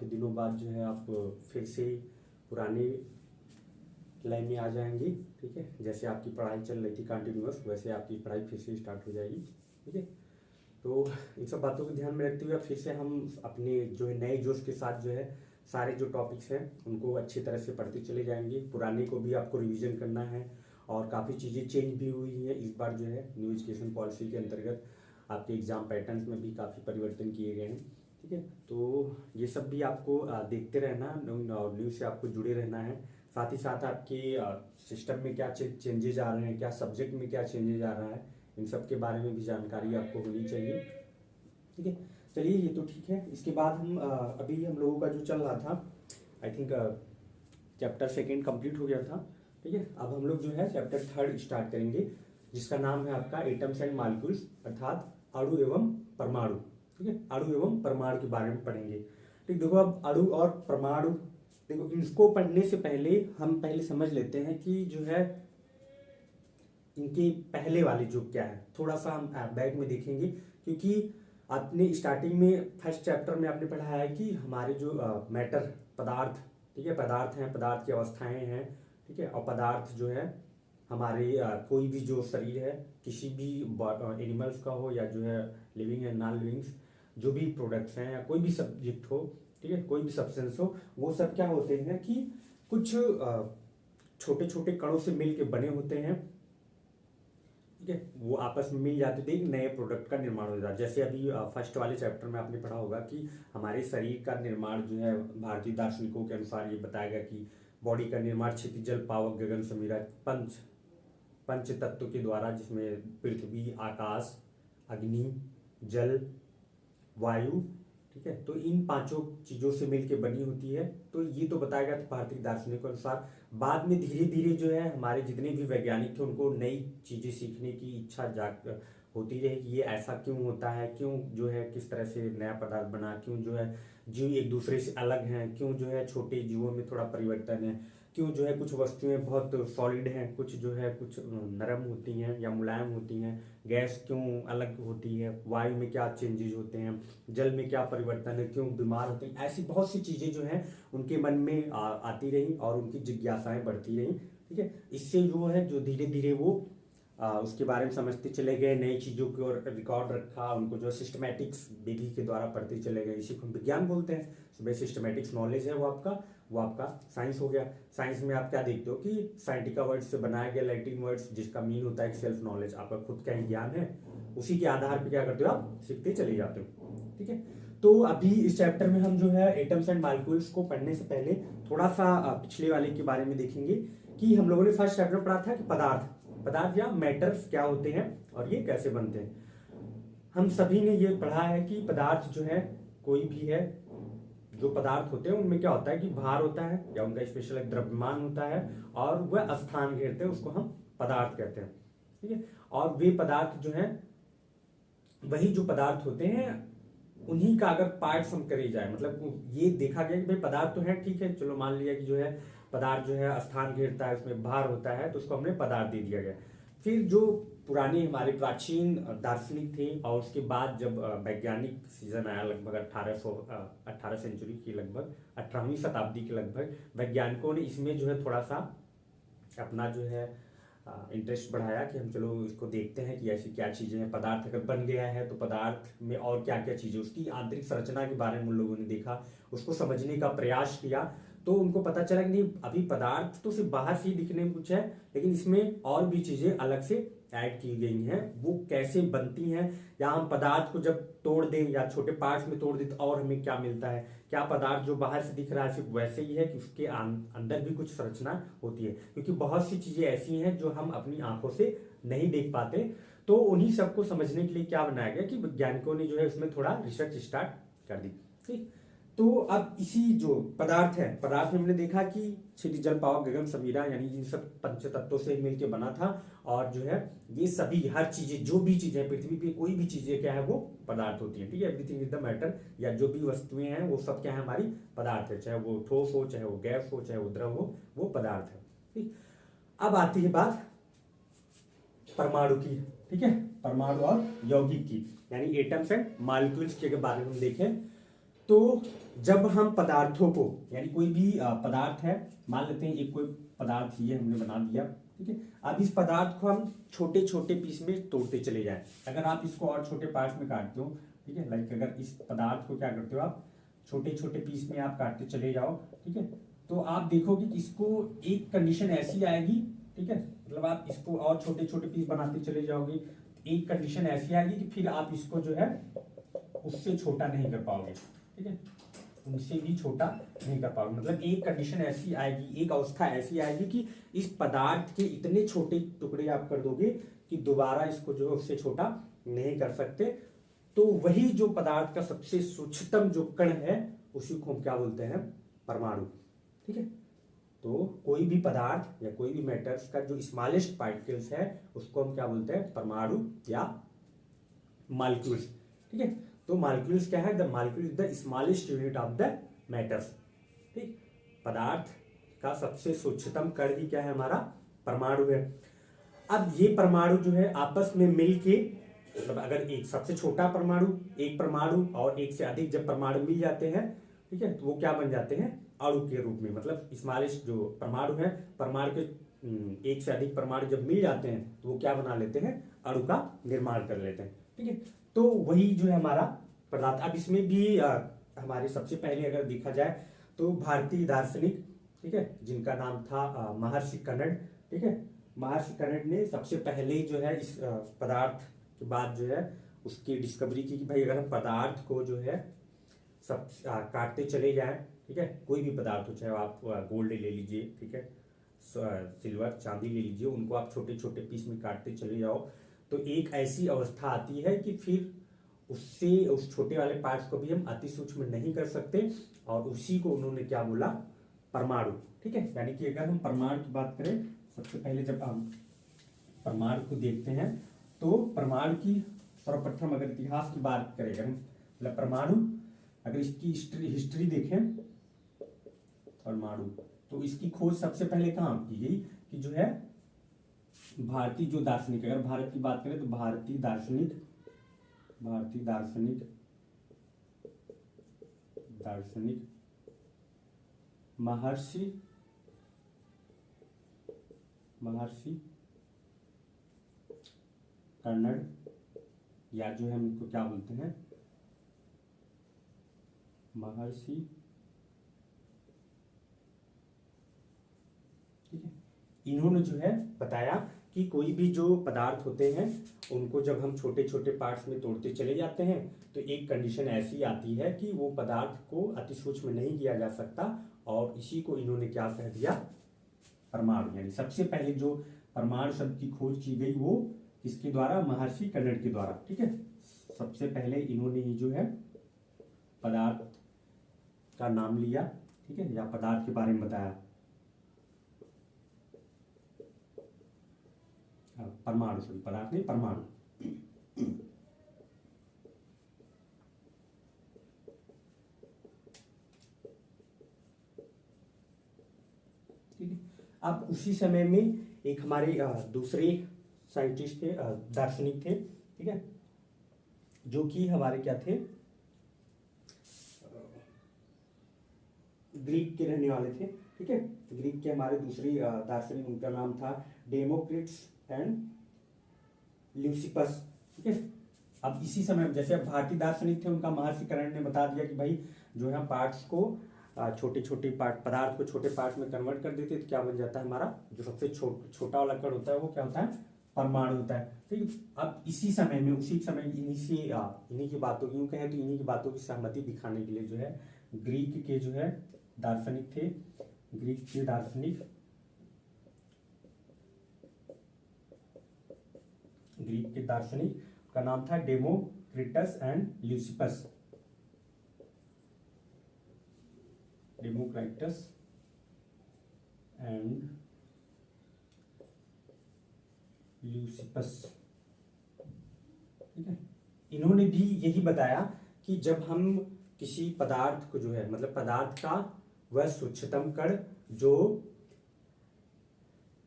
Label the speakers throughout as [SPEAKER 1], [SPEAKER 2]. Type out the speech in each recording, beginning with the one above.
[SPEAKER 1] काफ़ी दिनों बाद जो है आप फिर से पुराने लाइन में आ जाएंगे। ठीक है, जैसे आपकी पढ़ाई चल रही थी कंटिन्यूअस, वैसे आपकी पढ़ाई फिर से स्टार्ट हो जाएगी। ठीक है, तो इन सब बातों को ध्यान में रखते हुए फिर से हम अपने जो है नए जोश के साथ जो है सारे जो टॉपिक्स हैं उनको अच्छी तरह से पढ़ते चले जाएंगे। पुराने को भी आपको रिवीजन करना है और काफ़ी चीज़ें चेंज भी हुई हैं इस बार जो है न्यू एजुकेशन पॉलिसी के अंतर्गत। आपके एग्जाम पैटर्न्स में भी काफ़ी परिवर्तन किए गए हैं। ठीक है, तो ये सब भी आपको देखते रहना, न्यूज़ से आपको जुड़े रहना है। साथ ही साथ आपके सिस्टम में क्या चेंजेज आ रहे हैं, क्या सब्जेक्ट में क्या चेंजेज आ रहा है, इन सब के बारे में भी जानकारी आपको होनी चाहिए। ठीक है, चलिए ये तो ठीक है। इसके बाद हम अभी हम लोगों का जो चल रहा था, I think chapter second complete हो गया था। ठीक है, अब हम लोग जो है चैप्टर थर्ड स्टार्ट करेंगे, जिसका नाम है आपका एटम्स एंड मॉलिक्यूल्स, अर्थात अणु एवं परमाणु। ठीक है, अणु एवं परमाणु के बारे में पढ़ेंगे। ठीक, देखो अब अणु और परमाणु, देखो इसको पढ़ने से पहले हम पहले समझ लेते हैं कि जो है इनके पहले वाले जो क्या है, थोड़ा सा हम बैक में देखेंगे। क्योंकि आपने स्टार्टिंग में फर्स्ट चैप्टर में आपने पढ़ा है कि हमारे जो मैटर पदार्थ, ठीक है, पदार्थ हैं, पदार्थ की अवस्थाएं हैं। ठीक है, और पदार्थ जो है हमारे कोई भी जो शरीर है, किसी भी एनिमल्स का हो या जो है लिविंग एंड नॉन लिविंग्स, जो भी प्रोडक्ट्स हैं या कोई भी सब्जेक्ट हो, ठीक है, कोई भी सब्सटेंस हो, वो सब क्या होते हैं कि कुछ छोटे छोटे कणों से मिल के बने होते हैं। ठीक है, वो आपस में मिल जाते थे, एक नए प्रोडक्ट का निर्माण हो जाता। जैसे अभी फर्स्ट वाले चैप्टर में आपने पढ़ा होगा कि हमारे शरीर का निर्माण जो है भारतीय दार्शनिकों के अनुसार ये बताया गया कि बॉडी का निर्माण क्षितिज, जल, पावक, गगन, समीरा पंच तत्व के द्वारा, जिसमें पृथ्वी, आकाश, अग्नि, जल, वायु, ठीक है, तो इन पांचों चीजों से मिलकर बनी होती है। तो ये तो बताया गया था भारतीय दार्शनिक के अनुसार। बाद में धीरे धीरे जो है हमारे जितने भी वैज्ञानिक थे उनको नई चीजें सीखने की इच्छा जाग होती रही कि ये ऐसा क्यों होता है, क्यों जो है किस तरह से नया पदार्थ बना, क्यों जो है जीव एक दूसरे से अलग हैं, क्यों जो है छोटे जीवों में थोड़ा परिवर्तन है, क्यों जो है कुछ वस्तुएं बहुत सॉलिड हैं, कुछ जो है कुछ नरम होती हैं या मुलायम होती हैं, गैस क्यों अलग होती है, वायु में क्या चेंजेज होते हैं, जल में क्या परिवर्तन है, क्यों बीमार होते हैं। ऐसी बहुत सी चीजें जो हैं उनके मन में आती रही और उनकी जिज्ञासाएं बढ़ती रही। ठीक है, इससे जो है जो धीरे धीरे वो उसके बारे में समझते चले गए, नई चीज़ों को रिकॉर्ड रखा, उनको जो सिस्टमैटिक्स विधि के द्वारा पढ़ते चले गए। इसी को हम विज्ञान बोलते हैं। सुबह सिस्टमैटिक्स नॉलेज है वो आपका साइंस हो गया। साइंस में आप क्या देखते हो कि साइंटिका वर्ड्स से बनाया गया लैटिन वर्ड्स, जिसका मीन होता है सेल्फ नॉलेज, आपका खुद का ही ज्ञान है। उसी के आधार पर क्या करते हो, आप सीखते चले जाते हो। ठीक है, तो अभी इस चैप्टर में हम जो है एटम्स एंड मॉलिक्यूल्स को पढ़ने से पहले थोड़ा सा पिछले वाले के बारे में देखेंगे कि हम लोगों ने फर्स्ट चैप्टर में पढ़ा था कि पदार्थ या मैटर्स क्या होते हैं और ये कैसे बनते हैं। हम सभी ने ये पढ़ा है कि पदार्थ जो है कोई भी है, जो पदार्थ होते हैं उनमें क्या होता है कि भार होता है या उनका स्पेशल एक द्रव्यमान होता है और वह स्थान घेरते हैं, उसको हम पदार्थ कहते हैं। ठीक है, और वे पदार्थ जो है वही जो पदार्थ होते हैं उन्हीं का अगर पार्ट्स हम करे जाए, मतलब ये देखा गया कि भाई पदार्थ तो है, ठीक है, चलो मान लिया कि जो है पदार्थ जो है स्थान घेरता है, उसमें भार होता है, तो उसको हमने पदार्थ दे दिया गया। फिर जो पुराने हमारे प्राचीन दार्शनिक थे और उसके बाद जब वैज्ञानिक सीजन आया लगभग 18 सेंचुरी की, लगभग 18वीं शताब्दी के लगभग, वैज्ञानिकों ने इसमें जो है थोड़ा सा अपना जो है इंटरेस्ट बढ़ाया कि हम चलो इसको देखते हैं कि ऐसी क्या चीज़ें हैं। पदार्थ अगर बन गया है तो पदार्थ में और क्या क्या चीज़ें, उसकी आंतरिक संरचना के बारे में उन लोगों ने देखा, उसको समझने का प्रयास किया। तो उनको पता चला कि नहीं, अभी पदार्थ तो सिर्फ बाहर से ही दिखने में कुछ है, लेकिन इसमें और भी चीज़ें अलग से ऐड की गई हैं। वो कैसे बनती हैं, या हम पदार्थ को जब तोड़ दें या छोटे पार्ट्स में तोड़ दें तो और हमें क्या मिलता है, क्या पदार्थ जो बाहर से दिख रहा है सिर्फ वैसे ही है कि उसके अंदर भी कुछ संरचना होती है। क्योंकि बहुत सी चीजें ऐसी हैं जो हम अपनी आंखों से नहीं देख पाते। तो उन्हीं सबको समझने के लिए क्या बनाया गया कि वैज्ञानिकों ने जो है उसमें थोड़ा रिसर्च स्टार्ट कर दी। ठीक, तो अब इसी जो पदार्थ है, पदार्थ में हमने देखा कि क्षितिज, जल, पावक, गगन, समीरा, यानी इन सब पंच तत्वों से मिलकर बना था। और जो है ये सभी हर चीजें, जो भी चीजें पृथ्वी पे कोई भी चीजें क्या है वो पदार्थ होती है। ठीक है, एवरीथिंग इज द मैटर, या जो भी वस्तुएं हैं वो सब क्या है हमारी पदार्थ है, चाहे वो ठोस हो, चाहे वो गैस हो, चाहे वो द्रव हो, वो पदार्थ है। ठीक, अब आती है बात परमाणु की। ठीक है, परमाणु और यौगिक की, यानी एटम्स एंड मॉलिक्यूल्स के बारे में हम देखें तो जब हम पदार्थों को, यानी कोई भी पदार्थ है, मान लेते हैं एक कोई पदार्थ ही है, हमने बना दिया, ठीक है। अब इस पदार्थ को हम छोटे छोटे पीस में तोड़ते चले जाएं। अगर आप इसको और छोटे पार्ट्स में काटते हो, ठीक है, लाइक अगर इस पदार्थ को क्या करते हो आप छोटे छोटे पीस में आप काटते चले जाओ, ठीक है, तो आप देखोगे कि इसको एक कंडीशन ऐसी आएगी, ठीक है, मतलब आप इसको और छोटे छोटे पीस बनाते चले जाओगे, एक कंडीशन ऐसी आएगी कि फिर आप इसको जो है उससे छोटा नहीं कर पाओगे, ठीक है, उनसे भी छोटा नहीं कर पाओगे। मतलब एक कंडीशन ऐसी आएगी, एक अवस्था ऐसी आएगी कि इस पदार्थ के इतने छोटे टुकड़े आप कर दोगे कि दोबारा इसको जो है उससे छोटा नहीं कर सकते। तो वही जो पदार्थ का सबसे सूक्ष्मतम जो कण है उसी को हम क्या बोलते हैं, परमाणु, ठीक है। तो कोई भी पदार्थ या कोई भी मैटर्स का जो स्मॉलेस्ट पार्टिकल्स है उसको हम क्या बोलते हैं, परमाणु या मॉलिक्यूल्स, ठीक है। तो मॉलिक्यूल्स क्या है, the molecule is the smallest unit of the matters, ठीक। पदार्थ का सबसे सूक्ष्मतम कण ही क्या है, हमारा परमाणु है। अब ये परमाणु जो है आपस में मिलके, मतलब अगर एक सबसे छोटा परमाणु, एक परमाणु और एक से अधिक जब परमाणु मिल जाते हैं, ठीक है, तो वो क्या बन जाते हैं, अणु के रूप में। मतलब स्मॉलेस्ट जो परमाणु है, परमाणु के एक से अधिक परमाणु जब मिल जाते हैं तो वो क्या बना लेते हैं, अणु का निर्माण कर लेते हैं, ठीक है। तो वही जो है हमारा पदार्थ। अब इसमें भी हमारे सबसे पहले अगर देखा जाए तो भारतीय दार्शनिक, ठीक है, जिनका नाम था महर्षि कणद, ठीक है, महर्षि कणद ने सबसे पहले जो है इस पदार्थ के बाद जो है उसकी डिस्कवरी की कि भाई अगर हम पदार्थ को जो है सब काटते चले जाएं, ठीक है, कोई भी पदार्थ हो, चाहे आप गोल्ड ले लीजिए, ठीक है, सिल्वर चांदी ले लीजिए, उनको आप छोटे छोटे पीस में काटते चले जाओ, तो एक ऐसी अवस्था आती है कि फिर उससे उस छोटे वाले पार्ट्स को भी हम अति सूक्ष्म नहीं कर सकते, और उसी को उन्होंने क्या बोला, परमाणु, ठीक है। यानी कि अगर हम परमाणु की बात करें, सबसे पहले जब हम परमाणु को देखते हैं तो परमाणु की सर्वप्रथम अगर इतिहास की बात करें, अगर हम मतलब परमाणु अगर इसकी हिस्ट्री देखें परमाणु, तो इसकी खोज सबसे पहले कहाँ की गई कि जो है भारतीय जो दार्शनिक, अगर भारत की बात करें तो भारतीय दार्शनिक महर्षि कणद, या जो है हम इनको क्या बोलते हैं, महर्षि, ठीक है, इन्होंने जो है बताया कि कोई भी जो पदार्थ होते हैं उनको जब हम छोटे छोटे पार्ट्स में तोड़ते चले जाते हैं तो एक कंडीशन ऐसी आती है कि वो पदार्थ को अति सूक्ष्म नहीं किया जा सकता, और इसी को इन्होंने क्या कह दिया, परमाणु। यानी सबसे पहले जो परमाणु शब्द की खोज की गई वो किसके द्वारा, महर्षि कणद के द्वारा, ठीक है। सबसे पहले इन्होंने ये जो है पदार्थ का नाम लिया, ठीक है, या पदार्थ के बारे में बताया, परमाणु, सॉरी पदार्थ नहीं, परमाणु। ठीक है। अब उसी समय में एक हमारे दूसरे साइंटिस्ट थे, दार्शनिक थे, ठीक है, जो कि हमारे क्या थे, ग्रीक के रहने वाले थे, ठीक है। ग्रीक के हमारे दूसरी दार्शनिक, उनका नाम था डेमोक्रिटस एंड ल्यूसिपस, ठीक है। अब इसी समय जैसे अब भारतीय दार्शनिक थे, उनका महर्षि कणद ने बता दिया कि भाई जो है पार्ट्स को छोटे छोटे पार्ट, पदार्थ को छोटे पार्ट में कन्वर्ट कर देते तो क्या बन जाता है, हमारा जो सबसे छोटा वाला कण होता है वो क्या होता है, परमाणु होता है, ठीक है। अब इसी समय में, उसी समय इन्हीं की बातों की, यूं कहें तो इन्हीं की बातों की सहमति दिखाने के लिए जो है ग्रीक के जो है दार्शनिक थे, ग्रीक के दार्शनिक, ग्रीक के दार्शनिक का नाम था Democritus and Leucippus, Democritus and Leucippus, ठीक है। इन्होंने भी यही बताया कि जब हम किसी पदार्थ को जो है, मतलब पदार्थ का वह सूक्ष्मतम कण जो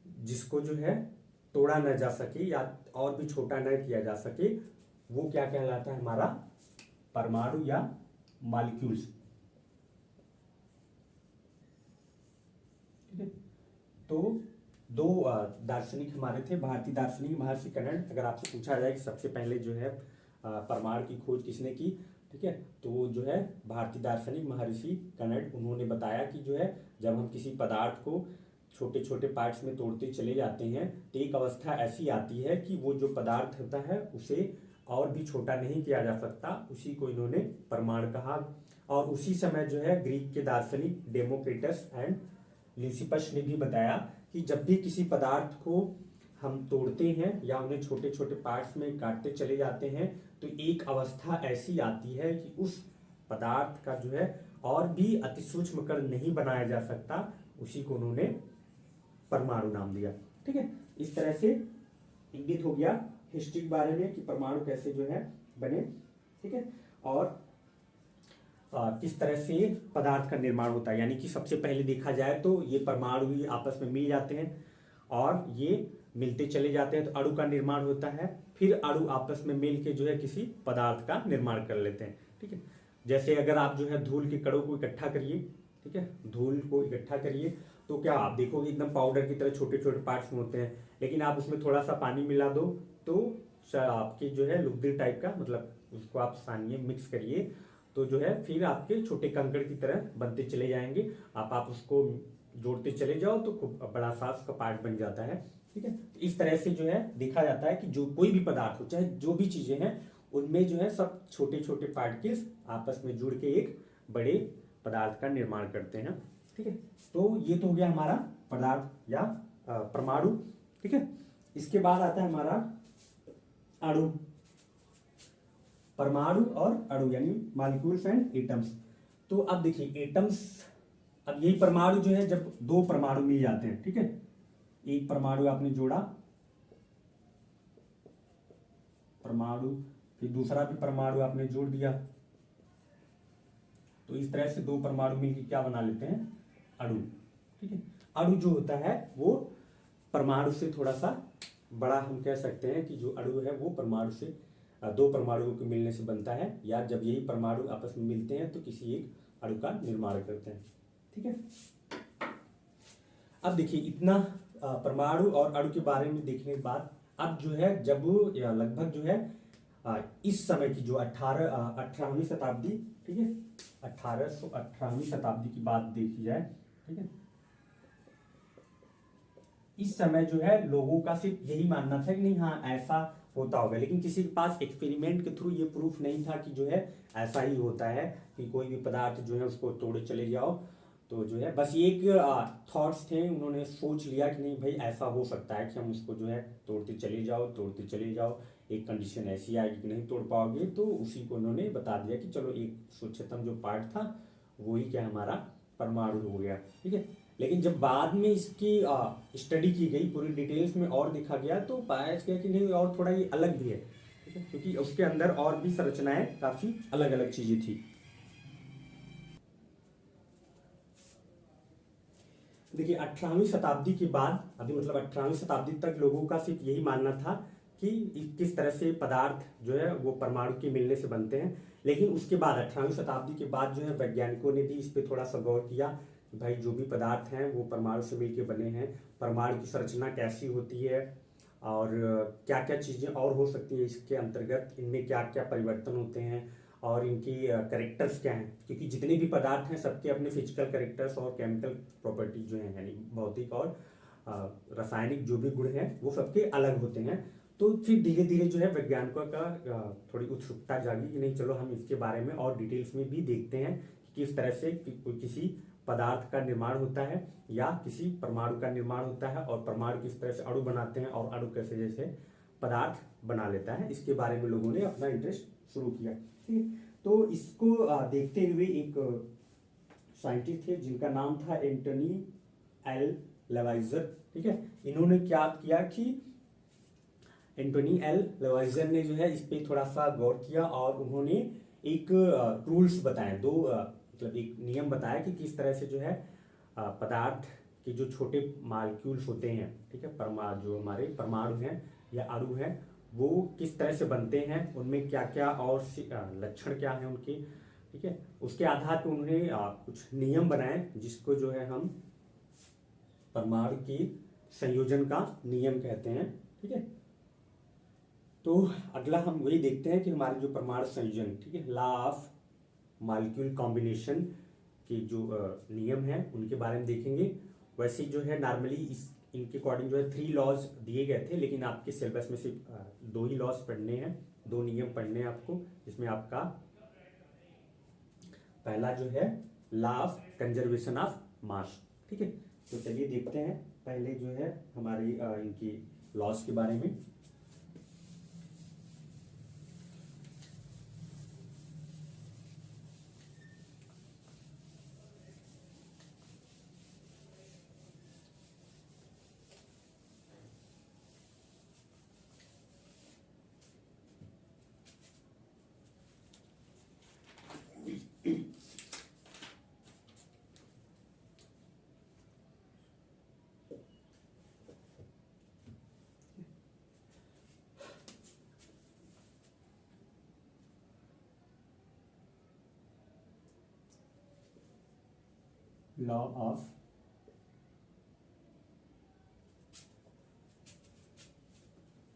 [SPEAKER 1] जिसको जो है तोड़ा न जा सके या और भी छोटा न किया जा सके, वो क्या कहलाता है, हमारा परमाणु या मॉलिक्यूल्स। ठीक है, तो दो दार्शनिक हमारे थे, भारतीय दार्शनिक महर्षि कर्ण। अगर आपसे पूछा जाए कि सबसे पहले जो है परमाणु की खोज किसने की, ठीक है, तो जो है भारतीय दार्शनिक महर्षि कर्ण, उन्होंने बताया कि जो है जब हम किसी पदार्थ को छोटे छोटे पार्ट्स में तोड़ते चले जाते हैं तो एक अवस्था ऐसी आती है कि वो जो पदार्थ होता है उसे और भी छोटा नहीं किया जा सकता, उसी को इन्होंने परमाणु कहा। और उसी समय जो है ग्रीक के दार्शनिक डेमोक्रिटस एंड ल्यूसिपस ने भी बताया कि जब भी किसी पदार्थ को हम तोड़ते हैं या उन्हें छोटे छोटे पार्ट्स में काटते चले जाते हैं तो एक अवस्था ऐसी आती है कि उस पदार्थ का जो है और भी अति सूक्ष्म कण नहीं बनाया जा सकता, उसी को उन्होंने परमाणु नाम दिया। ठीक है, इस तरह से इंगित हो गया हिस्ट्री के बारे में कि परमाणु कैसे जो है बने। ठीक है, और किस तरह से पदार्थ का निर्माण होता है, यानी कि सबसे पहले देखा जाए तो ये परमाणु ही आपस में मिल जाते हैं और ये मिलते चले जाते हैं तो अणु का निर्माण होता है, फिर अणु आपस में मिल के जो है किसी पदार्थ का निर्माण कर लेते हैं। ठीक है, जैसे अगर आप जो है धूल के कणों को इकट्ठा करिए, ठीक है, धूल को इकट्ठा करिए तो क्या आप देखोगे एकदम पाउडर की तरह छोटे छोटे पार्ट्स में होते हैं, लेकिन आप उसमें थोड़ा सा पानी मिला दो तो आपकी जो है लुगदी टाइप का, मतलब उसको आप सानिए मिक्स करिए तो जो है फिर आपके छोटे कंकड़ की तरह बनते चले जाएंगे। आप उसको जोड़ते चले जाओ तो खूब बड़ा सा उसका पार्ट बन जाता है। ठीक है, तो इस तरह से जो है देखा जाता है कि जो कोई भी पदार्थ हो, चाहे जो भी चीजें हैं, उनमें जो है सब छोटे छोटे पार्टिकल्स आपस में जुड़ के एक बड़े पदार्थ का निर्माण करते हैं। ठीक है, तो ये तो हो गया हमारा पदार्थ या परमाणु। ठीक है, इसके बाद आता है हमारा अणु। परमाणु और अणु यानी मॉलिक्यूल्स एंड एटम्स। तो अब देखिए एटम्स, अब यही परमाणु जो है जब दो परमाणु मिल जाते हैं, ठीक है, एक परमाणु आपने जोड़ा, परमाणु, फिर दूसरा भी परमाणु आपने जोड़ दिया, तो इस तरह से दो परमाणु मिलकर क्या बना लेते हैं, अणु। ठीक है, अणु जो होता है वो परमाणु से थोड़ा सा बड़ा, हम कह सकते हैं कि जो अणु है वो परमाणु से दो परमाणुओं के मिलने से बनता है, या जब यही परमाणु आपस में मिलते हैं तो किसी एक अणु का निर्माण करते हैं। ठीक है, अब देखिए इतना परमाणु और अणु के बारे में देखने के बाद अब जो है जब लगभग जो है इस समय की जो 18वीं शताब्दी, ठीक है, 1818वीं शताब्दी की बात देखी जाए, ठीक है, इस समय जो है लोगों का सिर्फ यही मानना था कि नहीं हाँ ऐसा होता होगा, लेकिन किसी के पास एक्सपेरिमेंट के थ्रू ये प्रूफ नहीं था कि जो है ऐसा ही होता है कि कोई भी पदार्थ जो है उसको तोड़े चले जाओ तो जो है बस एक थॉट्स थे, उन्होंने सोच लिया कि नहीं भाई ऐसा हो सकता है कि हम उसको जो है तोड़ते चले जाओ, एक कंडीशन ऐसी आएगी कि नहीं तोड़ पाओगे, तो उसी को उन्होंने बता दिया कि चलो एक सूक्ष्मतम जो पार्ट था वही क्या हमारा परमाणु हो गया। ठीक है, लेकिन जब बाद में इसकी स्टडी की गई पूरी डिटेल्स में और देखा गया तो पाया गया कि नहीं और थोड़ा ये अलग भी है। ठीक है, क्योंकि उसके अंदर और भी संरचनाएं काफी अलग अलग चीजें थी। देखिए 18वीं शताब्दी के बाद, अभी मतलब 18वीं शताब्दी तक लोगों का सिर्फ यही मानना था कि किस तरह से पदार्थ जो है वो परमाणु के मिलने से बनते हैं, लेकिन उसके बाद 18वीं शताब्दी के बाद जो है वैज्ञानिकों ने भी इस पर थोड़ा सा गौर किया कि भाई जो भी पदार्थ हैं वो परमाणु से मिलके बने हैं, परमाणु की संरचना कैसी होती है और क्या क्या चीज़ें और हो सकती है इसके अंतर्गत, इनमें क्या क्या परिवर्तन होते हैं और इनकी करेक्टर्स क्या हैं, क्योंकि जितने भी पदार्थ हैं सबके अपने फिजिकल करेक्टर्स और केमिकल प्रॉपर्टीज जो हैं, यानी भौतिक और रासायनिक जो भी गुण हैं वो सबके अलग होते हैं। तो फिर धीरे धीरे जो है वैज्ञानिकों का थोड़ी उत्सुकता जागी कि नहीं चलो हम इसके बारे में और डिटेल्स में भी देखते हैं कि किस तरह से किसी पदार्थ का निर्माण होता है या किसी परमाणु का निर्माण होता है, और परमाणु किस तरह से अणु बनाते हैं और अणु कैसे जैसे पदार्थ बना लेता है, इसके बारे में लोगों ने अपना इंटरेस्ट शुरू किया। ठीक है, तो इसको देखते हुए एक साइंटिस्ट थे जिनका नाम था एंटनी एल लेवाइजर। ठीक है, इन्होंने क्या किया कि एंटनी एल लेवाइजर ने जो है इस पे थोड़ा सा गौर किया और उन्होंने एक रूल्स बताए, दो मतलब एक नियम बताया कि किस तरह से जो है पदार्थ के जो छोटे मॉलिक्यूल्स होते हैं, ठीक है, जो हमारे परमाणु हैं या अणु हैं वो किस तरह से बनते हैं, उनमें क्या क्या और लक्षण क्या हैं उनके, ठीक है। उसके आधार पर उन्होंने कुछ नियम बनाए जिसको जो है हम परमाणु की संयोजन का नियम कहते हैं, ठीक है। तो अगला हम वही देखते हैं कि हमारे जो परमाणु संयोजन, ठीक है, लॉ ऑफ मॉलिक्यूल कॉम्बिनेशन के जो नियम हैं उनके बारे में देखेंगे। वैसे जो है नॉर्मली इनके अकॉर्डिंग जो है 3 लॉज दिए गए थे, लेकिन आपके सिलेबस में सिर्फ 2 ही लॉज पढ़ने हैं, 2 नियम पढ़ने हैं आपको, जिसमें आपका पहला जो है law of conservation of mass, ठीक है। तो चलिए देखते हैं पहले जो है हमारी इनकी लॉज के बारे में।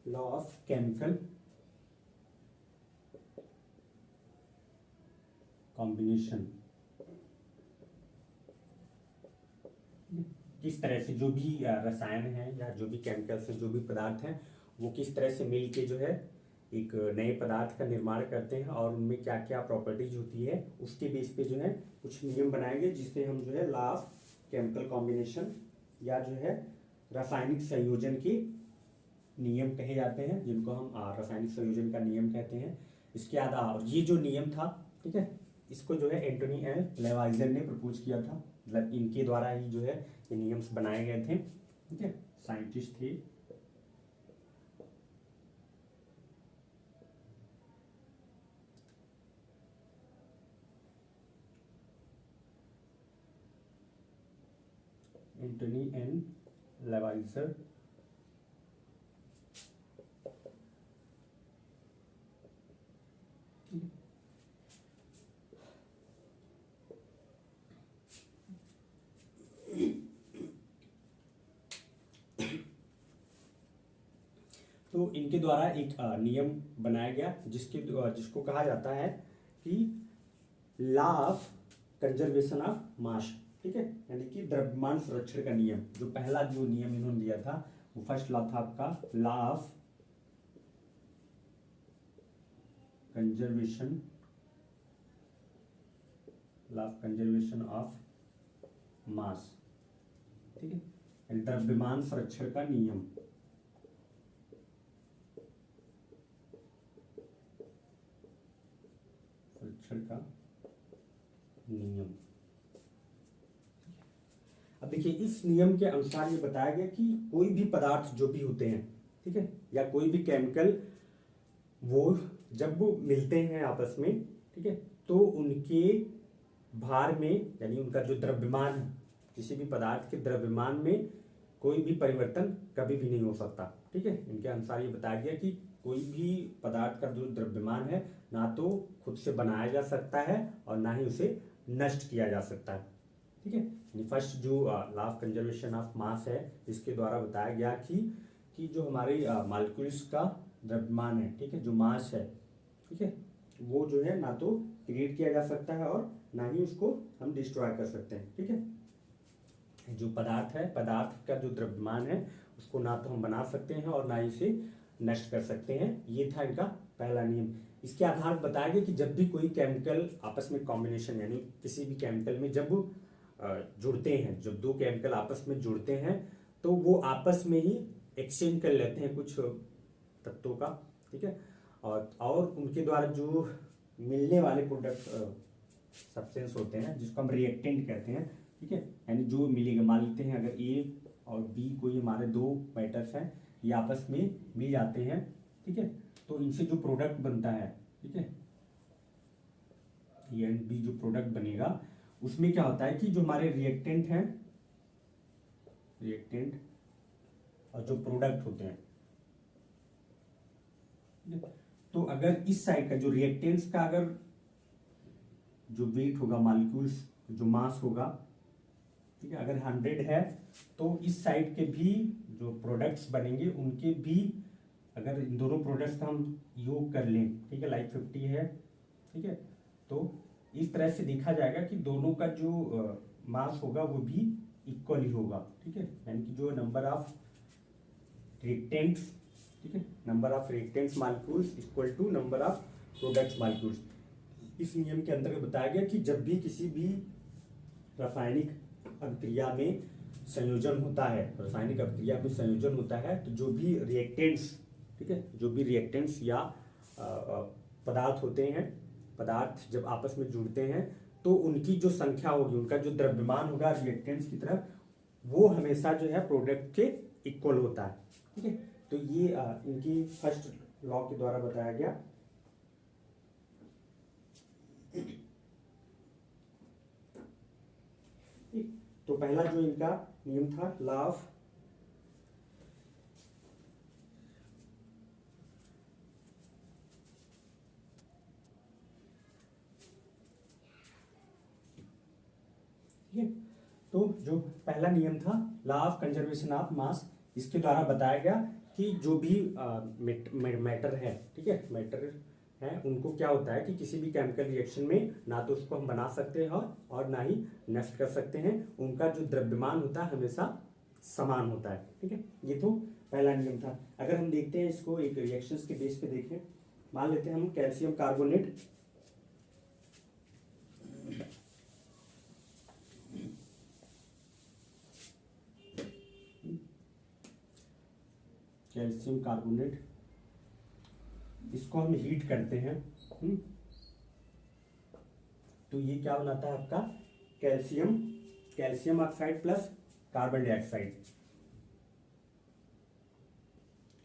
[SPEAKER 1] लॉ ऑफ केमिकल कॉम्बिनेशन, किस तरह से जो भी रसायन है या जो भी केमिकल्स हैं, जो भी पदार्थ हैं, वो किस तरह से मिल के जो है एक नए पदार्थ का निर्माण करते हैं और उनमें क्या क्या प्रॉपर्टीज होती है, उसके बेस पे जो है कुछ नियम बनाएंगे जिससे हम जो है लॉ ऑफ केमिकल कॉम्बिनेशन या जो है रासायनिक संयोजन के नियम कहे जाते हैं, जिनको हम रासायनिक संयोजन का नियम कहते हैं। इसके आधार ये जो नियम था, ठीक है, इसको जो है एंटोनी एल लेवाइजर ने प्रपोज किया था, मतलब इनके द्वारा ही जो है ये नियम्स बनाए गए थे, ठीक है, साइंटिस्ट थे। एंटोनी एन लेवाइजर, तो इनके द्वारा एक नियम बनाया गया जिसको कहा जाता है कि law of conservation of mass, ठीक है, यानी कि द्रव्यमान संरक्षण का नियम। जो पहला जो नियम इन्होंने दिया था वो फर्स्ट लॉ था आपका law of conservation of mass, ठीक है, द्रव्यमान संरक्षण का नियम। का नियम। अब देखिए इस नियम के अनुसार ये बताया गया कि कोई भी पदार्थ जो भी होते हैं, ठीक है, या कोई भी केमिकल, वो जब वो मिलते हैं आपस में, ठीक है, तो उनके भार में यानी उनका जो द्रव्यमान, किसी भी पदार्थ के द्रव्यमान में कोई भी परिवर्तन कभी भी नहीं हो सकता, ठीक है। इनके अनुसार ये बताया गया कि कोई भी पदार्थ का जो द्रव्यमान है ना तो खुद से बनाया जा सकता है और ना ही उसे नष्ट किया जा सकता है, ठीक है। फर्स्ट जो law of conservation of mass है, इसके द्वारा बताया गया कि जो हमारे मॉलिक्यूल्स का द्रव्यमान है, ठीक है, जो मास है, ठीक है, वो जो है ना तो क्रिएट किया जा सकता है और ना ही उसको हम डिस्ट्रॉय कर सकते हैं, ठीक है। जो पदार्थ है, पदार्थ का जो द्रव्यमान है उसको ना तो हम बना सकते हैं और ना ही इसे नष्ट कर सकते हैं। ये था इनका पहला नियम। इसके आधार पर बताया गया कि जब भी कोई केमिकल आपस में कॉम्बिनेशन, यानी किसी भी केमिकल में जब जुड़ते हैं, जब 2 केमिकल आपस में जुड़ते हैं तो वो आपस में ही एक्सचेंज कर लेते हैं कुछ तत्वों का, ठीक है, और उनके द्वारा जो मिलने वाले प्रोडक्ट सब्सटेंस होते हैं जिसको हम रिएक्टेंट कहते हैं, ठीक है, यानी जो मिलेगा, मान लेते हैं अगर ए और बी कोई हमारे 2 मैटर्स हैं, ये आपस में मिल जाते हैं, ठीक है, तो इनसे जो प्रोडक्ट बनता है, ठीक है, ए एंड बी जो प्रोडक्ट बनेगा उसमें क्या होता है कि जो हमारे रिएक्टेंट हैं, रिएक्टेंट और जो प्रोडक्ट होते हैं, तो अगर इस साइड का जो रिएक्टेंट्स का अगर जो वेट होगा मॉलिक्यूल्स, जो मास होगा, ठीक है, अगर 100 है तो इस साइड के भी जो प्रोडक्ट्स बनेंगे उनके भी, अगर इन दोनों प्रोडक्ट्स का हम योग कर लें, ठीक है, लाइक 50 है, ठीक है, तो इस तरह से देखा जाएगा कि दोनों का जो मास होगा वो भी इक्वल ही होगा, ठीक है, यानी कि जो नंबर ऑफ रिएक्टेंट्स, ठीक है, number of reactants molecules equal to number of products molecules. इस नियम के अंतर्गत बताया गया कि जब भी किसी भी रासायनिक अभिक्रिया में संयोजन होता है, रासायनिक अभिक्रिया में संयोजन होता है, तो जो भी रिएक्टेंट्स, ठीक है, जो भी रिएक्टेंट्स या पदार्थ होते हैं, पदार्थ जब आपस में जुड़ते हैं तो उनकी जो संख्या होगी, उनका जो द्रव्यमान होगा रिएक्टेंट्स की तरफ, वो हमेशा जो है प्रोडक्ट के इक्वल होता है, ठीक है। तो ये इनकी फर्स्ट लॉ के द्वारा बताया गया। तो पहला जो इनका नियम था लॉ ऑफ तो जो पहला नियम था law of conservation of mass, इसके द्वारा बताया गया कि जो भी मैटर है, ठीक है, मैटर है, उनको क्या होता है कि किसी भी केमिकल रिएक्शन में ना तो उसको हम बना सकते हैं और ना ही नष्ट कर सकते हैं, उनका जो द्रव्यमान होता है हमेशा समान होता है, ठीक है। ये तो पहला नियम था। अगर हम देखते हैं इसको एक रिएक्शंस के बेस पे देखें, मान लेते हैं हम कैल्शियम कार्बोनेट, कैल्शियम कार्बोनेट, इसको हम हीट करते हैं, तो ये क्या बनाता है आपका calcium oxide plus carbon dioxide,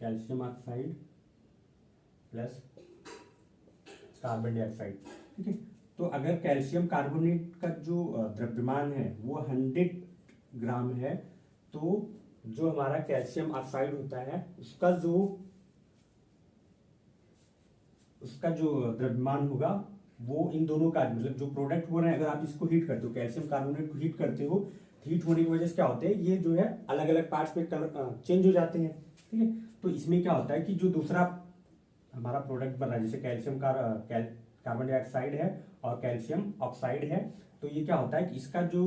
[SPEAKER 1] calcium oxide plus carbon dioxide, ठीक है। तो अगर कैल्शियम कार्बोनेट का जो द्रव्यमान है वो 100 ग्राम है, तो जो हमारा कैल्शियम ऑक्साइड होता है उसका जो द्रव्यमान होगा वो इन दोनों का, मतलब जो प्रोडक्ट हो रहे हैं, अगर आप इसको हीट करते हो, कैल्शियम कार्बोनेट को हीट करते हो, हीट होने की वजह से क्या होते हैं, ये जो है अलग अलग पार्ट्स में कलर चेंज हो जाते हैं, ठीक है। तो इसमें क्या होता है कि जो दूसरा हमारा प्रोडक्ट बन रहा है, जैसे कार्बन डाइऑक्साइड है और कैल्शियम ऑक्साइड है, तो ये क्या होता है कि इसका जो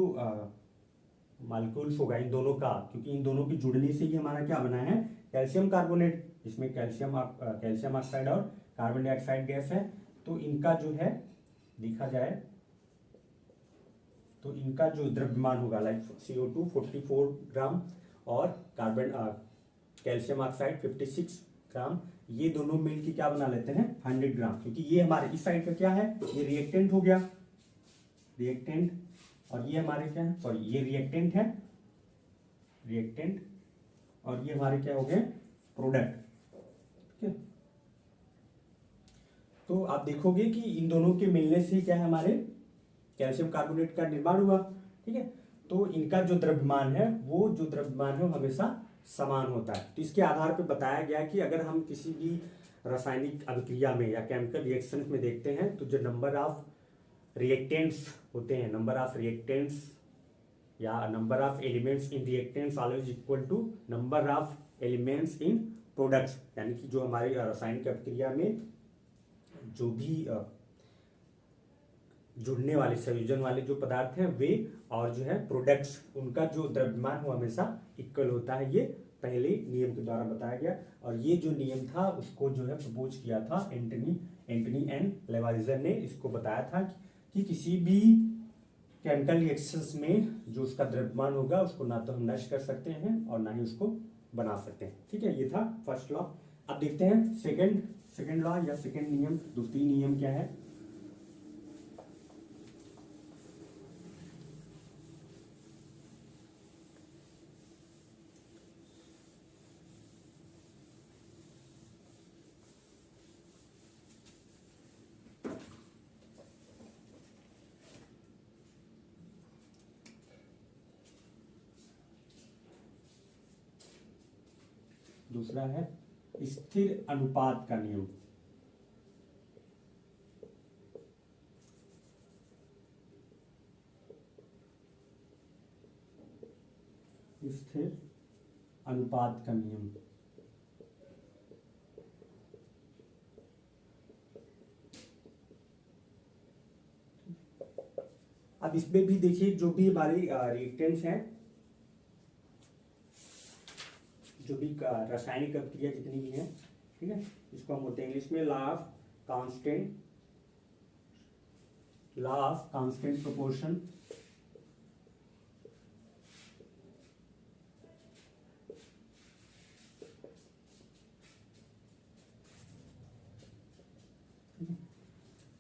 [SPEAKER 1] मॉलिक्यूल्स होगा इन दोनों का, क्योंकि इन दोनों के जुड़ने से ही हमारा क्या बना है कैल्शियम कार्बोनेट, जिसमें कैल्शियम ऑक्साइड और कार्बन डाइऑक्साइड गैस है, तो इनका जो है देखा जाए तो इनका जो द्रव्यमान होगा लाइक CO2 44 ग्राम और कैल्शियम ऑक्साइड 56 ग्राम, ये दोनों मिलकर क्या बना लेते हैं 100 ग्राम, क्योंकि ये हमारे इस साइड का क्या है, ये रिएक्टेंट हो गया, रिएक्टेंट, और ये हमारे क्या है, सॉरी ये रिएक्टेंट है, रिएक्टेंट, और ये हमारे क्या हो गए प्रोडक्ट, ठीक है। तो आप देखोगे कि इन दोनों के मिलने से क्या है हमारे कैल्शियम कार्बोनेट का निर्माण हुआ, ठीक है। तो इनका जो द्रव्यमान है वो हमेशा समान होता है। तो इसके आधार पर बताया गया कि अगर हम किसी भी रासायनिक अभिक्रिया में या केमिकल रिएक्शन में देखते हैं तो जो नंबर ऑफ रिएक्टेंट्स होते हैं, नंबर ऑफ रिएक्टेंट्स या number of elements in reactants always equal to number of elements in products, यानी कि जो हमारी रासायनिक अभिक्रिया में जो भी जुड़ने वाले संयोजन वाले जो पदार्थ हैं वे और जो है प्रोडक्ट्स, उनका जो द्रव्यमान वो हमेशा इक्वल होता है। ये पहले नियम के द्वारा बताया गया, और ये जो नियम था उसको जो है प्रपोज किया था एंटनी एंड लेवाइजर ने। इसको बताया था कि किसी भी केमिकल रिएक्शंस में जो उसका द्रव्यमान होगा उसको ना तो हम नष्ट कर सकते हैं और ना ही उसको बना सकते हैं, ठीक है। ये था फर्स्ट लॉ। अब देखते हैं सेकंड लॉ या सेकंड नियम, दूसरी नियम क्या है। दूसरा है स्थिर अनुपात का नियम। स्थिर अनुपात का नियम। अब इसमें भी देखिए जो भी हमारे रिएक्टेंट्स हैं, जो भी रासायनिक अभिक्रिया जितनी भी हैं, ठीक है, इसको हम बोलते हैं इंग्लिश में लॉ ऑफ कांस्टेंट प्रोपोर्शन।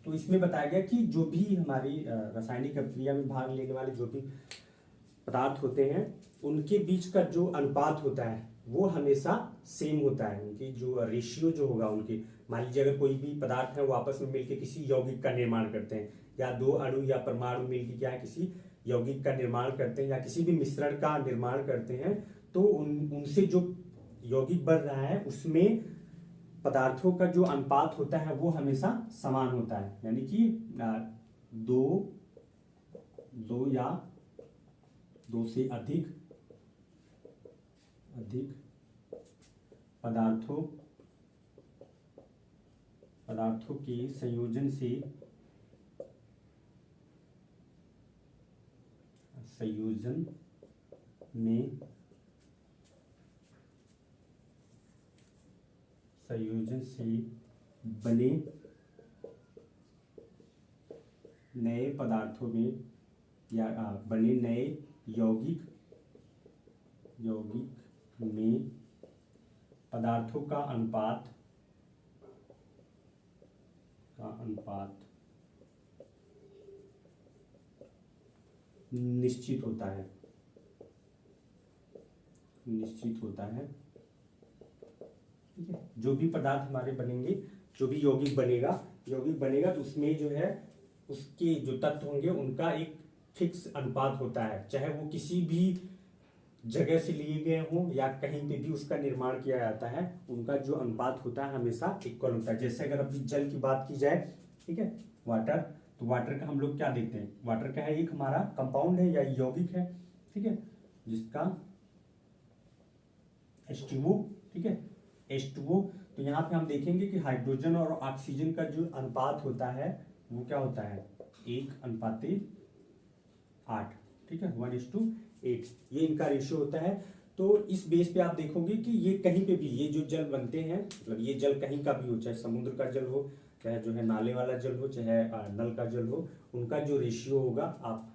[SPEAKER 1] तो इसमें बताया गया कि जो भी हमारी रासायनिक अभिक्रिया में भाग लेने वाले जो भी पदार्थ होते हैं उनके बीच का जो अनुपात होता है वो हमेशा सेम होता है। उनकी जो रेशियो जो होगा उनकी, मान लीजिए अगर कोई भी पदार्थ है वो आपस में मिलकर किसी यौगिक का निर्माण करते हैं, या दो अणु या परमाणु मिलकर क्या है किसी यौगिक का निर्माण करते हैं या किसी भी मिश्रण का निर्माण करते हैं, तो उनसे जो यौगिक बन रहा है उसमें पदार्थों का जो अनुपात होता है वो हमेशा समान होता है। यानी कि दो या दो से अधिक पदार्थों के संयोजन से बने नए पदार्थों में या बने नए यौगिक में पदार्थों का अनुपात निश्चित होता है। ठीक है, जो भी पदार्थ हमारे बनेंगे, जो भी यौगिक बनेगा तो उसमें जो है उसके जो तत्व होंगे उनका एक फिक्स अनुपात होता है, चाहे वो किसी भी जगह से लिए गए हों या कहीं पे भी उसका निर्माण किया जाता है, उनका जो अनुपात होता है हमेशा इक्वल होता है। जैसे अगर अभी जल की बात की जाए, ठीक है, वाटर, तो वाटर का हम लोग क्या देखते हैं, वाटर का है एक हमारा कंपाउंड है या यौगिक है, ठीक है, जिसका H2O, ठीक है, H2O। तो यहाँ पे हम देखेंगे कि हाइड्रोजन और ऑक्सीजन का जो अनुपात होता है वो क्या होता है 1:8, ठीक है, 1:8, ये इनका रेशियो होता है। तो इस बेस पे आप देखोगे कि ये कहीं पे भी ये जो जल बनते हैं, मतलब ये जल कहीं का भी हो, चाहे समुद्र का जल हो, चाहे जो है नाले वाला जल हो, चाहे नल का जल हो, उनका जो रेशियो होगा, आप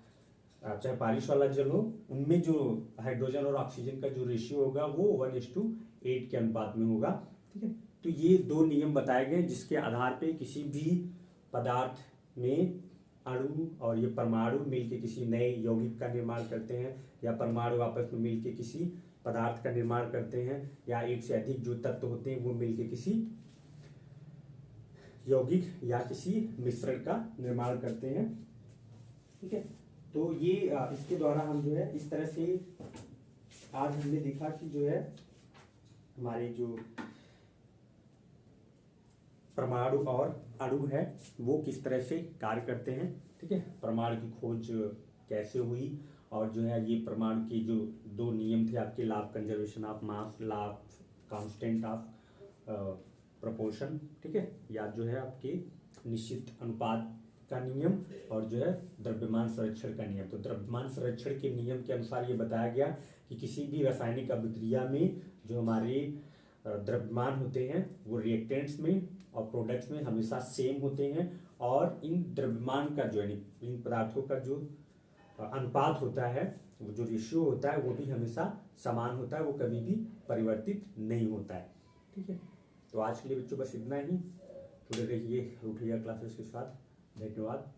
[SPEAKER 1] चाहे बारिश वाला जल हो, उनमें जो हाइड्रोजन और ऑक्सीजन का जो रेशियो होगा वो 1:8 के अनुपात में होगा। ठीक है, तो ये दो नियम बताए गए जिसके आधार पे किसी भी पदार्थ में अणु और ये परमाणु मिलके किसी नए यौगिक का निर्माण करते हैं, या परमाणु आपस में मिलके किसी पदार्थ का निर्माण करते हैं, या एक से अधिक जो तत्व होते हैं वो मिलके किसी यौगिक या किसी मिश्रण का निर्माण करते हैं। ठीक है, तो ये इसके द्वारा हम जो है इस तरह से आज हमने देखा कि जो है हमारे जो परमाणु और अणु है वो किस तरह से कार्य करते हैं। ठीक है, परमाणु की खोज कैसे हुई, और जो है ये परमाणु के जो दो नियम थे आपके, law of conservation of mass, law of constant of proportion, ठीक है, या जो है आपके निश्चित अनुपात का नियम, और जो है द्रव्यमान संरक्षण का नियम। तो द्रव्यमान संरक्षण के नियम के अनुसार ये बताया गया कि किसी भी रासायनिक अभिक्रिया में जो हमारे द्रव्यमान होते हैं वो रिएक्टेंट्स में और प्रोडक्ट्स में हमेशा सेम होते हैं, और इन द्रव्यमान का जो है इन पदार्थों का जो अनुपात होता है, वो जो रेशियो होता है वो भी हमेशा समान होता है, वो कभी भी परिवर्तित नहीं होता है। ठीक है, तो आज के लिए बच्चों बस इतना ही। जुड़े रहिए रूठिया क्लासेस के साथ। धन्यवाद।